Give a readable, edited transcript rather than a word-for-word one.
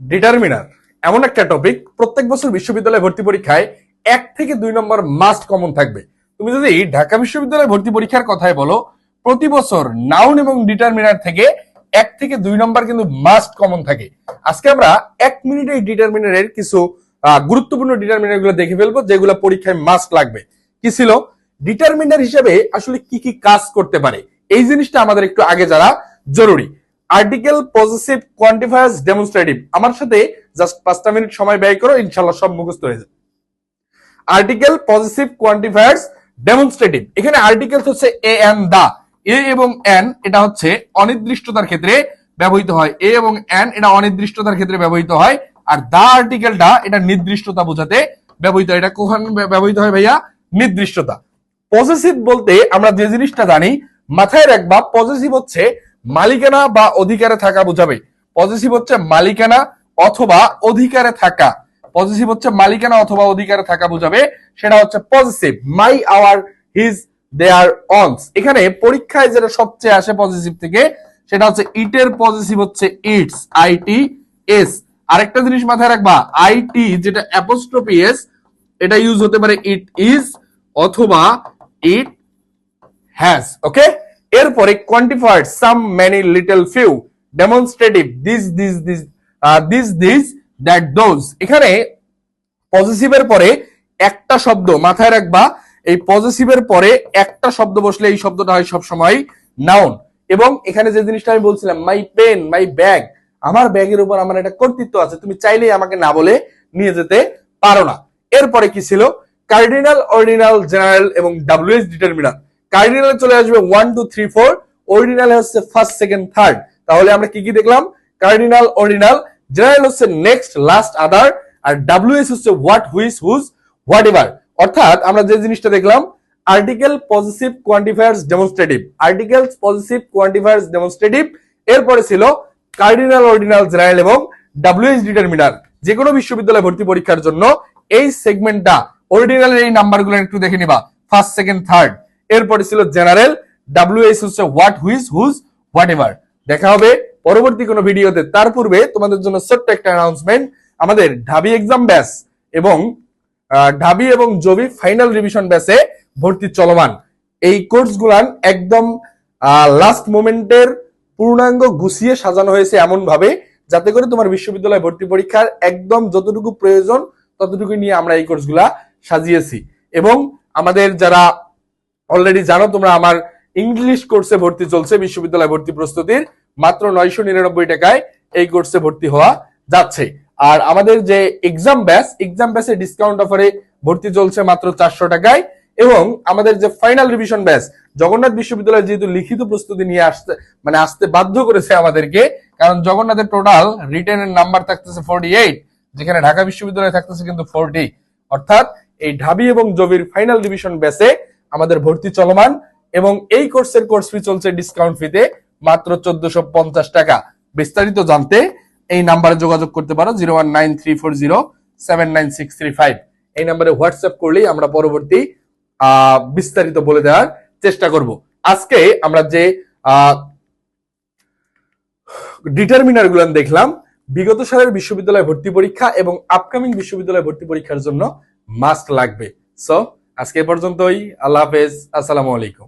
Determiner এমন একটা topic প্রত্যেক বছর বিশ্ববিদ্যালয় ভর্তি পরীক্ষায় 1 থেকে 2 নম্বর মাস্ট কমন থাকবে। তুমি যদি ঢাকা বিশ্ববিদ্যালয় ভর্তি পরীক্ষার কথাই বলো, প্রতি বছর নাউন এবং ডিটারমিনার থেকে 1 থেকে 2 নম্বর কিন্তু মাস্ট কমন থাকে। আজকে আমরা 1 মিনিটে এই ডিটারমিনারের কিছু গুরুত্বপূর্ণ ডিটারমিনার গুলো দেখে ফেলবো, যেগুলো পরীক্ষায় মাস্ট লাগবে। কি ছিল? ডিটারমিনার হিসেবে আসলে কি কি কাজ করতে পারে, এই জিনিসটা আমাদের একটু আগে জানা জরুরি। Article, positive, quantifiers, demonstrative. আমার সাথে জাস্ট 5টা মিনিট সময় ব্যয় করো, ইনশাআল্লাহ সব মুখস্থ হয়ে যাবে। Article, positive, quantifiers, demonstrative. এখানে আর্টিকেলস হচ্ছে এ এন্ড দা। এ এবং এন এটা হচ্ছে অনির্দিষ্টতার ক্ষেত্রে ব্যবহৃত হয়। এ এবং এন এটা অনির্দিষ্টতার ক্ষেত্রে ব্যবহৃত হয়। আর দা আর্টিকেলটা এটা নির্দিষ্টতা বোঝাতে ব্যবহৃত হয়। এটা কখন ব্যবহৃত হয় ভাইয়া? নির্দিষ্টতা। পজিটিভ বলতে আমরা যে জিনিসটা জানি, মাথায় রাখবা, পজিটিভ হচ্ছে মালিকানা বা অধিকারে থাকা বোঝাবে। পজিটিভ হচ্ছে মালিকানা অথবা অধিকারে থাকা। পজিটিভ হচ্ছে মালিকানা অথবা অধিকারে থাকা বোঝাবে, সেটা হচ্ছে পজিটিভ। মাই, আওয়ার, হিজ, দেয়ার, অনস। এখানে পরীক্ষায় যেটা সবচেয়ে আসে পজিটিভ থেকে, সেটা হচ্ছে ইটের পজিটিভ হচ্ছে ইটস, আইটি এস। আরেকটা জিনিস মাথায় রাখবা, আইটি যেটা অ্যাপোস্ট্রফি এস, এটা ইউজ হতে পারে ইট ইজ অথবা ইট হ্যাজ। ওকে, এরপরে quantified, some, many, little, few. Demonstrative, this that, those. এখানে পজিটিভের পরে একটা শব্দ মাথায় রাখবা, এই পজিটিভের পরে একটা শব্দ বসলে এই শব্দটা হয় সবসময় নাউন। এবং এখানে যে জিনিসটা আমি বলছিলাম, মাই পেন, মাই ব্যাগ, আমার ব্যাগের উপর আমার একটা কর্তৃত্ব আছে, তুমি চাইলেই আমাকে না বলে নিয়ে যেতে পারো না। এরপরে কি ছিল? কার্ডিনাল, অর্ডিনাল, জেনারেল এবং ডাব্লিউএইচ ডিটারমিনার। কার্ডিনালে চলে আসবে 1 2 3 4, অর্ডিনাল হচ্ছে ফার্স্ট, সেকেন্ড, থার্ড। তাহলে আমরা কি কি দেখলাম? কার্ডিনাল, অর্ডিনাল, জেনারেল হচ্ছে নেক্সট, লাস্ট, আদার, আর ডাব্লিউএইচ হচ্ছে what, which, whose, whatever. অর্থাৎ আমরা যে জিনিসটা দেখলাম, article, positive, quantifiers, demonstrative. Articles, positive, quantifiers, demonstrative. এরপরে ছিল কার্ডিনাল, অর্ডিনাল, জেনারেল এবং ডাব্লিউএইচ ডিটারমিনার। যে কোনো বিশ্ববিদ্যালয় ভর্তি পরীক্ষার জন্য এই সেগমেন্টটা, অর্ডিনালের এই নাম্বারগুলো একটু দেখে নিবা, ফার্স্ট, সেকেন্ড, থার্ড। এরপরে ছিল জেনারেল, ডাব্লিউএইচ হচ্ছে what, which, whose, whatever. দেখা হবে পরবর্তী কোনো ভিডিওতে। তার পূর্বে তোমাদের জন্য ছোট্ট একটা অ্যানাউন্সমেন্ট, আমাদের ঢাবি এক্সাম ব্যাচ এবং ঢাবি এবং জবি ফাইনাল রিভিশন ব্যাচে ভর্তি চলমান। এই কোর্সগুলান একদম লাস্ট মোমেন্টের পূর্ণাঙ্গ গুছিয়ে সাজানো হয়েছে এমন ভাবে, যাতে করে তোমার বিশ্ববিদ্যালয় ভর্তি পরীক্ষার একদম যতটুকু প্রয়োজন ততটুকু নিয়ে আমরা এই কোর্সগুলা সাজিয়েছি। এবং আমাদের যারা অলরেডি জানো তোমরা, আমার ইংলিশ কোর্সে ভর্তি চলছে বিশ্ববিদ্যালয় ভর্তি প্রস্তুতির, মাত্র 999 টাকায় এই কোর্সে ভর্তি হওয়া যাচ্ছে। আর আমাদের যে এক্সাম ব্যাচে ডিসকাউন্ট অফারে ভর্তি চলছে মাত্র 400 টাকায়। এবং আমাদের যে ফাইনাল রিভিশন ব্যাচ, জগন্নাথ বিশ্ববিদ্যালয় যেহেতু লিখিত প্রস্তুতি নিয়ে আসতে বাধ্য করেছে আমাদেরকে, কারণ জগন্নাথের টোটাল রিটেনের নাম্বার থাকতেছে 48, যেখানে ঢাকা বিশ্ববিদ্যালয় থাকতেছে কিন্তু 40। অর্থাৎ এই ঢাবি এবং জবির ফাইনাল রিভিশন ব্যাচে আমাদের ভর্তি চলমান, এবং এই কোর্সের কোর্স ফি চলছে ডিসকাউন্ট ফিতে মাত্র 1450 টাকা। বিস্তারিত জানতে এই নাম্বারে যোগাযোগ করতে পারো, 0193407965। এই নাম্বারে হোয়াটসঅ্যাপ করলেই আমরা পরবর্তী বিস্তারিত বলে দেওয়ার চেষ্টা করব। আজকে আমরা যে ডিটারমিনার গুলো দেখলাম, বিগত সালের বিশ্ববিদ্যালয় ভর্তি পরীক্ষা এবং আপকামিং বিশ্ববিদ্যালয় ভর্তি পরীক্ষার জন্য মাস্ট লাগবে। সো আজকে পর্যন্তই। আল্লাহ হাফেজ, আসসালামু আলাইকুম।